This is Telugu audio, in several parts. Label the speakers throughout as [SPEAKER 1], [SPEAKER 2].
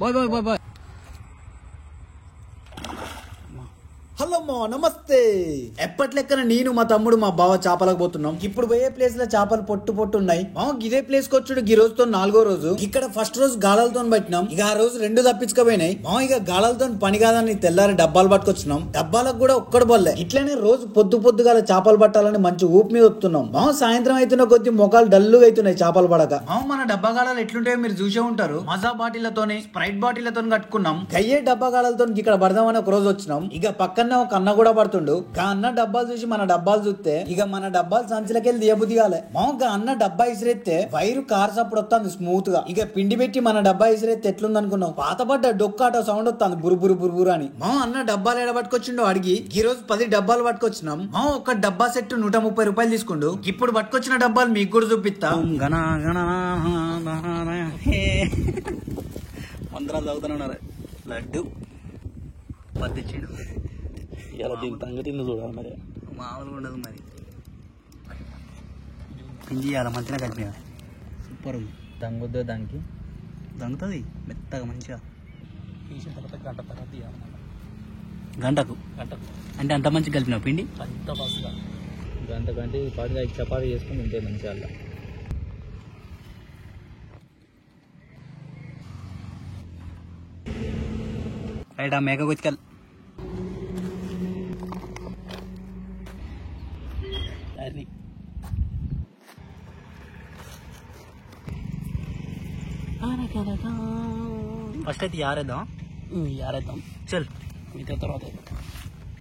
[SPEAKER 1] Bye bye bye bye.
[SPEAKER 2] Hello మా నమస్తే. ఎప్పటి లెక్కన నేను మా తమ్ముడు మా బావ చేపలకు పోతున్నాం. ఇప్పుడు పోయే ప్లేస్ లో చేపలు పొట్టు ఉన్నాయి. మా ఇదే ప్లేస్ కి వచ్చుడు ఈ రోజుతో 4వ రోజు. ఇక్కడ ఫస్ట్ రోజు గాలాలతో పట్టినాం. ఇక ఆ రోజు 2 తప్పించుకపోయినాయి. మా ఇక గాలాలతో పని కాదని తెల్లారి డబ్బాలు పట్టుకొచ్చినాం. డబ్బాలకు కూడా ఒక్కడు బొల్లే. ఇట్లనే రోజు పొద్దుగాల చేపలు పట్టాలని మంచి ఊపి మీద వస్తున్నాం. మా సాయంత్రం అవుతున్న కొద్ది మొఖాలు డల్లుగా అవుతున్నాయి చేపలు పడక. మా మన డబ్బా గాలాలు ఎట్లుంటాయో మీరు చూసే ఉంటారు. మజా బాటిళ్లతోని స్ప్రైట్ బాటిళ్లతో కట్టుకున్నాం. గయ్యే డబ్బా గాలాలతో ఇక్కడ పడదామని ఒక రోజు వచ్చినాం. ఇక పక్కన ఒక అన్న కూడా పడుతుండు. గా అన్న డబ్బాలు చూసి మన డబ్బాలు చూస్తే ఇక మన డబ్బాలు సంచులకెళ్ళి దియబుద్ధి కాలే. మా అన్న డబ్బా ఇసిరెత్తే వైరు కార్ సప్పుడు వస్తుంది స్మూత్ గా. ఇక పిండి పెట్టి మన డబ్బా ఇసిరెత్తే ఎట్లుంది అనుకున్నాం. పాతపడ్డ డొక్కాటో సౌండ్ వస్తుంది బురుబురు బురుబురు అని. మా అన్న డబ్బాలు ఎడ పట్టుకొచ్చిండో అడిగి ఈ రోజు 10 డబ్బాలు పట్టుకొచ్చినాం. మా ఒక డబ్బా సెట్ 130 రూపాయలు తీసుకుండు. ఇప్పుడు పట్టుకొచ్చిన డబ్బాలు మీకు కూడా చూపిస్తా.
[SPEAKER 1] మంత్రాలు చదువుతున్నారు. లడ్డు పత్తిచ్చిండు.
[SPEAKER 3] ఇలా దీని సంగతి చూడాలి మరి.
[SPEAKER 1] మామూలుగా ఉండదు మరి. పిండి చేయాలి మంచిగా కలిపి. సూపర్ ఉంది.
[SPEAKER 3] దంగుద్దు దానికి
[SPEAKER 1] దంగుతుంది మెత్తగా మంచిగా.
[SPEAKER 3] తీసిన తర్వాత గంట తర్వాత తీయాలి.
[SPEAKER 1] గంటకు అంటే అంత మంచిగా కలిపినావు పిండి.
[SPEAKER 3] అంత ఫస్ట్గా గంట కంటే పాటిగా చపాతీ చేసుకుని ఉంటే మంచిగా అలా.
[SPEAKER 1] రైట్. ఆ మేక కొచ్చుకెళ్ళి ఫస్ట్ అయితే యారేద్దాం. చల్ మిగతా తర్వాత.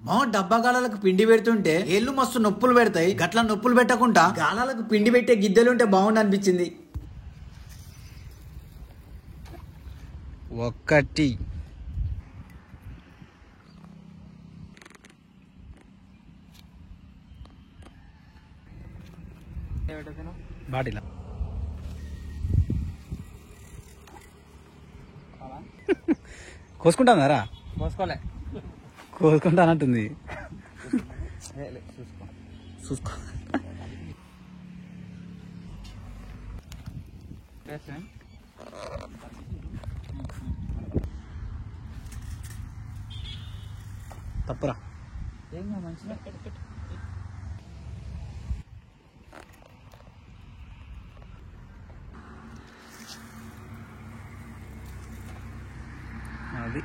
[SPEAKER 2] మా డబ్బా గాలాలకు పిండి పెడుతుంటే ఏళ్ళు మస్తు నొప్పులు పెడతాయి. గట్ల నొప్పులు పెట్టకుండా గాలాలకు పిండి పెట్టే గిద్దెలుంటే బాగుండు అనిపించింది.
[SPEAKER 1] ఒకటి బాటిలా కోసుకుంటారా?
[SPEAKER 3] కోసుకోలే
[SPEAKER 1] కోసుకుంటానంటుంది. చూసుకో. తప్పురా.
[SPEAKER 3] మంచిగా
[SPEAKER 1] అది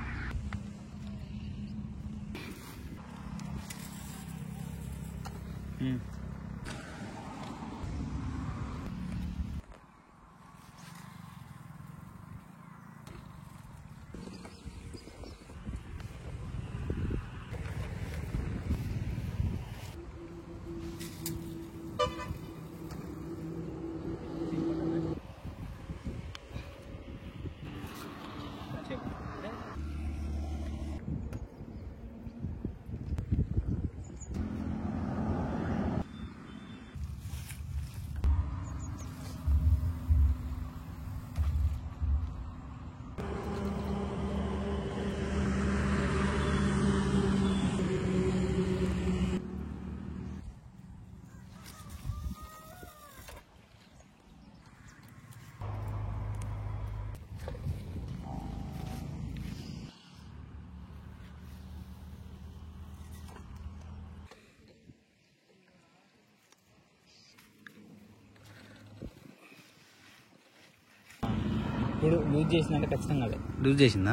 [SPEAKER 3] ఇప్పుడు లూజ్ చేసిందంటే ఖచ్చితంగా అదే
[SPEAKER 1] లూజ్ చేసిందా?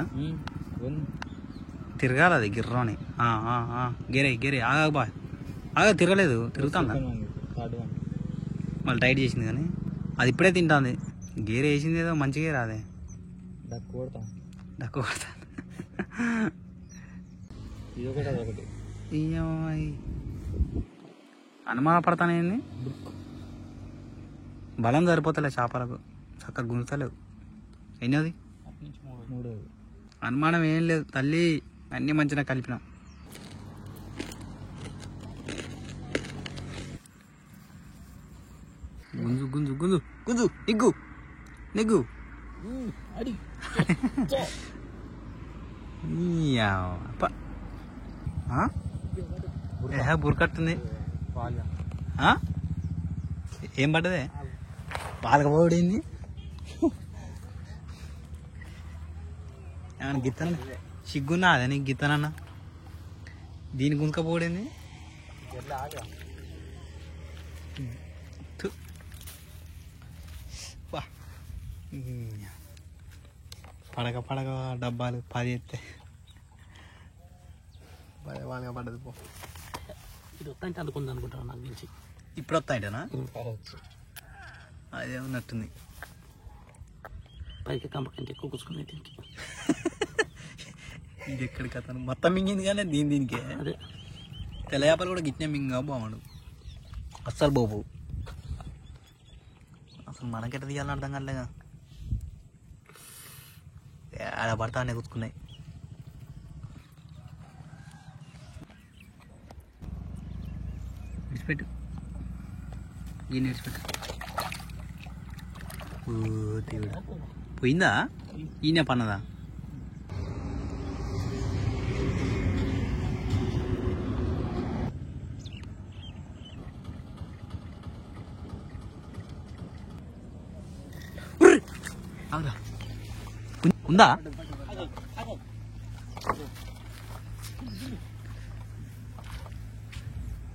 [SPEAKER 1] తిరగాలి అది గిర్రాని. గేరే ఆగా బా ఆగా తిరగలేదు. తిరుగుతుందా? మళ్ళీ టైట్ చేసింది కానీ అది ఇప్పుడే తింటుంది. గేరే వేసింది ఏదో మంచిగా రాదే. డక్కు కొడతా. అనుమాన పడతానేంది. బలం సరిపోతలే చేపలకు. చక్కగా గుంజుతలేవు. ఎన్నోది అనుమానం ఏం లేదు తల్లి. అన్నీ మంచిగా కలిపినాం. గుంజు గుంజు గుంజు గుంజు నిగ్గు నిగ్గు. బురకట్టుంది. ఏం పడ్డదే? పాలకపోడింది. ఏమన్నా గిత్తన సిగ్గున్నా అదే నీకు గిత్తనన్నా దీని గుంజకపోడింది పడక పడక డబ్బాలు 10 ఎత్తే వాళ్ళగా పడ్డది పో
[SPEAKER 3] ఇది వస్తాయంటే అనుకుంది అనుకుంటాను నాకు తెలిసి
[SPEAKER 1] ఇప్పుడు వస్తాయంటనా అదే ఉన్నట్టుంది
[SPEAKER 3] పైకి కంపకంటే ఎక్కువ కూర్చుకునే దీనికి
[SPEAKER 1] ఇది ఎక్కడికి అతను మొత్తం మింగింది కానీ దీనికే
[SPEAKER 3] అదే
[SPEAKER 1] తెల్ల చేపలు కూడా గిట్నే మింగా బాగుండు అస్సలు బాబు అసలు మనకెట తీయాలని అర్థం కాలేగా ఆడ పడతా అనే కూర్చుకున్నాయి విడిచిపెట్టు దీన్ని విడిచిపెట్టు దేవుడు పోయిందా ఈయన పన్నదా ఉందా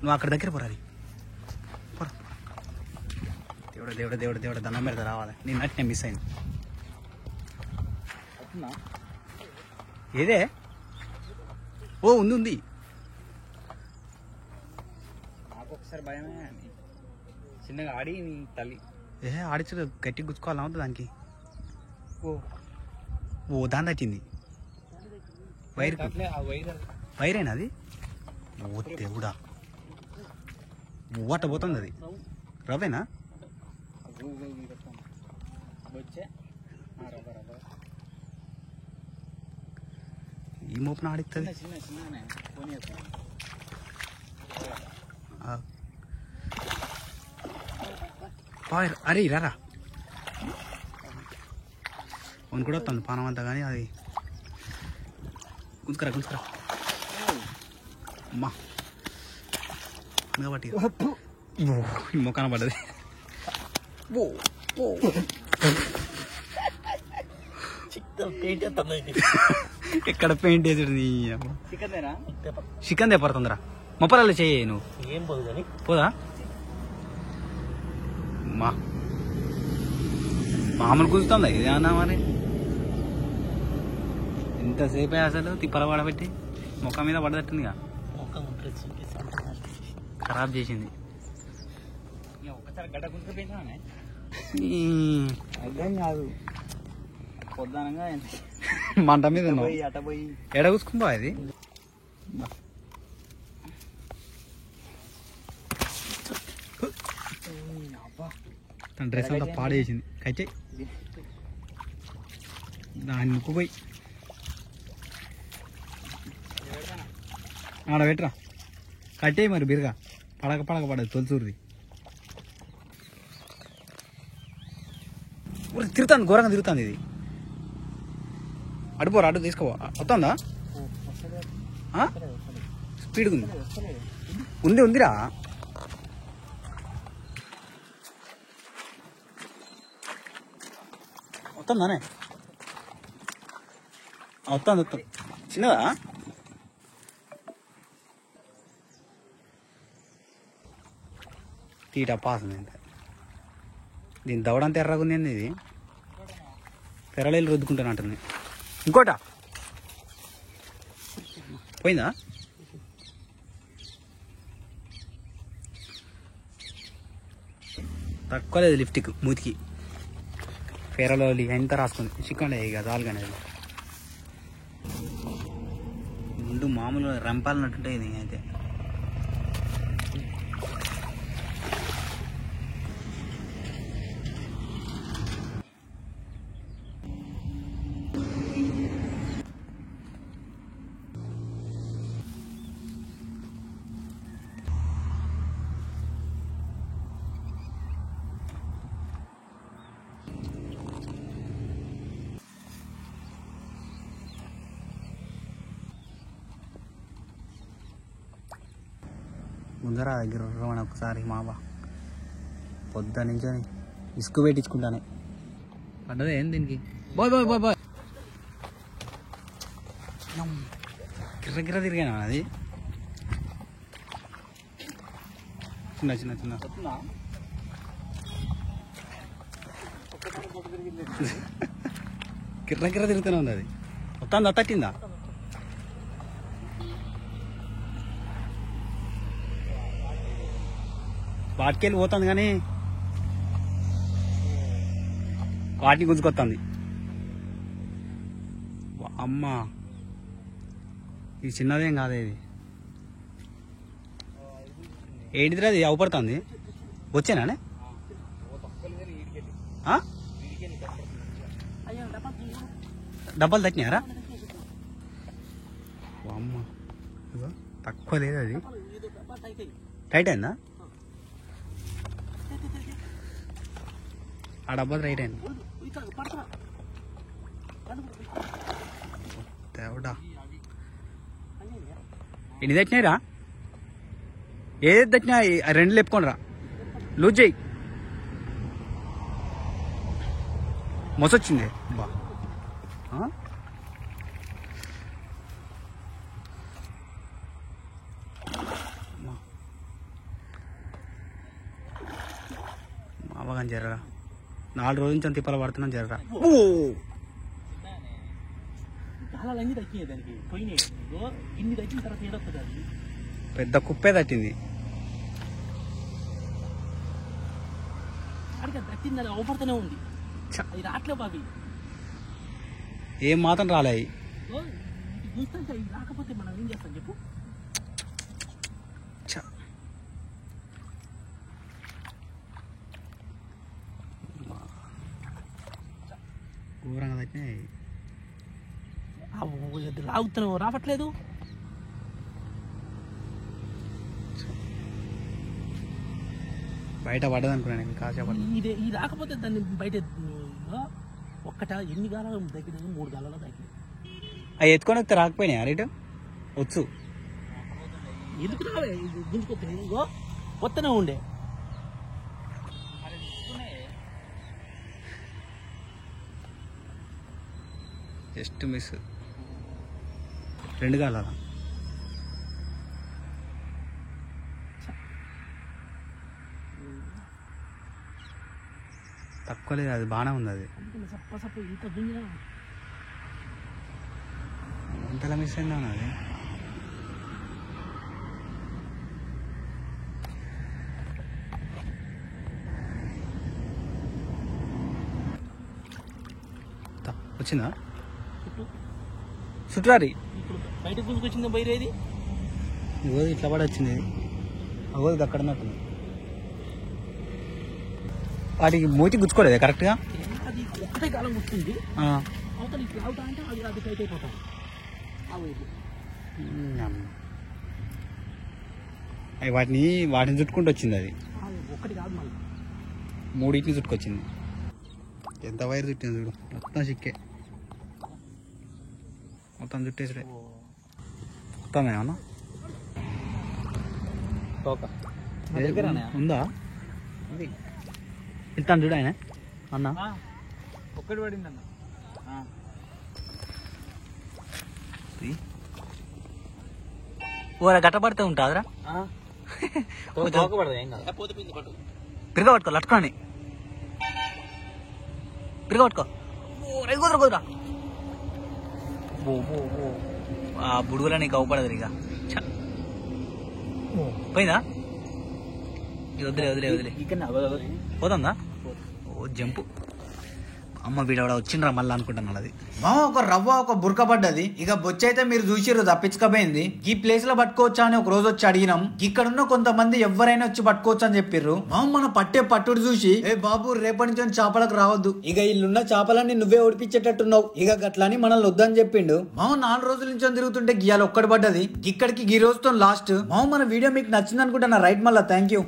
[SPEAKER 1] నువ్వు అక్కడ దగ్గర పోరాలి దేవుడు దేవుడు దేవుడు దేవుడు దండం పెడతా రావాలి నేను నట్టే మిస్ అయింది ఏదే ఓ ఉంది ఉంది
[SPEAKER 3] నాకు ఒకసారి భయమే చిన్నగా ఆడి తల్లి
[SPEAKER 1] ఆడిచ్చు గట్టి గుచ్చుకోవాలా అవుతుంది దానికి ఓ దాని తట్టింది వైర్ వైరేనా అది ఓ దేవుడా ఓట పోతుంది అది రవేనా ఈ మోపున ఆడిస్తుంది అరే రారా అవును కూడా వస్తుంది పానం అంతా కానీ అది గుంజుకరా గుంజుకరా అమ్మా కాబట్టి ఈ మొక్కన పడ్డది ఎక్కడ పెయింట్ వేసాడు నీ చికెన్ పడుతుందిరా మొప్పరాలు చెయ్యి నువ్వు
[SPEAKER 3] ఏం పోదు కానీ
[SPEAKER 1] పోదా మామూలు కూర్చుతుందా ఇది అన్నా మరి ఇంతసేపే అసలు తిప్పల పడబెట్టి మొక్క మీద పడదట్టుందిగా ఖరాబ్ చేసింది
[SPEAKER 3] ఒక్కసారి గడ్డ గుంటుపోయినా
[SPEAKER 1] అర్థం కాదు
[SPEAKER 3] పొద్దానంగా
[SPEAKER 1] మంట మీద
[SPEAKER 3] అట పోయి
[SPEAKER 1] ఎడ కూసుకుందా అది తన డ్రెస్ అంతా పాడేసింది కైతే దాన్ని ముక్కుపోయి ఆడ పెట్టరా కట్టే మరి బిరుగా పడక పడక పడదు తొలిసూరిది తిరుగుతాను ఘోరంగా తిరుగుతుంది ఇది అడుపోరా అటు తీసుకోవా వస్తుందా స్పీడ్గా ఉంది ఉంది ఉందిరా వస్తుందానే వస్తుంది వస్తుంది చిన్నదా తీట పాసింది అంతే దీని దవడంతా ఎర్రగా ఉంది అండి ఇది పెరళీలు రుద్దుకుంటాను అంటుంది ఇంకోట పోయిందా తక్కువ లేదు లిఫ్ట్కి మూతికి ఫెరలోలి ఎంత రాసుకుంది చికెన్ ఇక చాలుగానే ముందు మామూలుగా రంపాలన్నట్టుంటే ఇది అయితే ముందర దగ్గర రమణ ఒకసారి మావా పొద్దు నుంచొని ఇసుకు పెట్టించుకుంటానే పడ్డదే ఏం దీనికి బాయ్ బాయ్ బాయ్ బాయ్ గిర్ర గిర్ర తిరిగాను అది చిన్న చిన్న చిన్న గిర్ర గిర్ర తిరుగుతూనే ఉంది అది మొత్తం తట్టిందా వాటికెళ్ళి పోతుంది కానీ వాటిని గుంజుకొస్తుంది అమ్మ ఇది చిన్నదేం కాదే ఇది ఏంటిది అది అవపడుతుంది వచ్చానా డబ్బాలు తట్టినారా అమ్మ తక్కువ లేదు అది టైట్ అయిందా ఆ డబ్బా రైట్ అయింది దేవుడా ఎన్ని తెచ్చినాయిరా ఏది తెచ్చినా రెండు లేపుకోండి రా లూజ్ చేయి మొసొచ్చింది బా మావగా జర్రా 4 రోజుల నుంచి తిప్పలు పడుతున్నాం జర్రా పెద్ద కుప్పే తట్టింది ఏం మాత్రం రాలే
[SPEAKER 3] రాకపోతే మనం ఏం చేస్తాం చెప్పు
[SPEAKER 1] ఘోరంగా తట్టినాయి
[SPEAKER 3] లాగుతున్నావు రావట్లేదు
[SPEAKER 1] బయట పడ్డది అనుకున్నాను కాసేపట్ల
[SPEAKER 3] ఇది రాకపోతే దాన్ని బయట ఒక్కట ఎన్ని గాలాలు తగ్గినాయి 3 గాలాలు తగ్గినాయి
[SPEAKER 1] అవి ఎత్తుకొని వస్తే రాకపోయినాయి అరేటు వచ్చు
[SPEAKER 3] ఎందుకు రావే గుంజుకొస్తున్నాయి ఇగో వస్తూనే ఉండే
[SPEAKER 1] జస్ట్ మిస్ 2 గాలాల తక్కువ లేదు అది బాగానే ఉంది అది అంతలా మిస్ అయిందా అది వచ్చిందా చుట్టారి
[SPEAKER 3] బయట గుంజుకొచ్చిందా బయరేది
[SPEAKER 1] ఇగో ఇట్లా పడి వచ్చింది అగోది అక్కడ ఉన్నట్టుంది వాటికి మూతి గుచ్చుకోలేదు కరెక్ట్గా
[SPEAKER 3] అది ఒక్కటే కాలం గుర్తుంది అవతల ఇట్లా అవుతా అంటే అది అది టైట్ అయిపోతాం
[SPEAKER 1] అవి వాటిని చుట్టుకుంటూ వచ్చింది అది
[SPEAKER 3] ఒక్కటి కాదు మళ్ళీ
[SPEAKER 1] 3 చుట్టుకొచ్చింది ఎంత వైర్ చుట్టింది చూడు మొత్తం చిక్కే మొత్తం చుట్టేసరే మొత్తం ఏమన్నా ఉందా వెళ్తాను చూడు ఆయన అన్న
[SPEAKER 3] ఒక్కటి పడింది అన్న
[SPEAKER 1] ఓరా గట్ట పడితే ఉంటుందిరా పిరగ పట్టుకో లట్టుకోండి పిరగ పట్టుకో రైతు కుదరా కుదరా ఆ బుడుగులా నీకు అవపడదు ఇక పోయిందా వదిలే వదిలే వదిలే పోతుందా ఓ జంపు అమ్మ వీడవడ వచ్చిండ్రా మళ్ళీ అనుకుంటున్నాడు అది
[SPEAKER 2] ఒక రవ్వ ఒక బురక పడ్డది ఇక బొచ్చ అయితే మీరు చూసిర్రు తప్పించకపోయింది ఈ ప్లేస్ లో పట్టుకోవచ్చా అని ఒక రోజు వచ్చి అడిగినాం ఇక్కడున్న కొంతమంది ఎవరైనా వచ్చి పట్టుకోవచ్చు అని చెప్పిర్రు మన పట్టే పట్టుడు చూసి ఏ బాబు రేపటి నుంచి చేపలకు రావద్దు ఇక ఇల్లున్న చేపలన్నీ నువ్వే ఓడిపించేటట్టున్నావు ఇక గట్లని మనల్ని వద్దని చెప్పిండు 4 రోజుల నుంచి తిరుగుతుంటే గియాలు ఒక్కటి పడ్డది ఇక్కడికి ఈ రోజుతో లాస్ట్ మన వీడియో మీకు నచ్చింది అనుకుంటున్నా రైట్ మళ్ళా థ్యాంక్ యూ.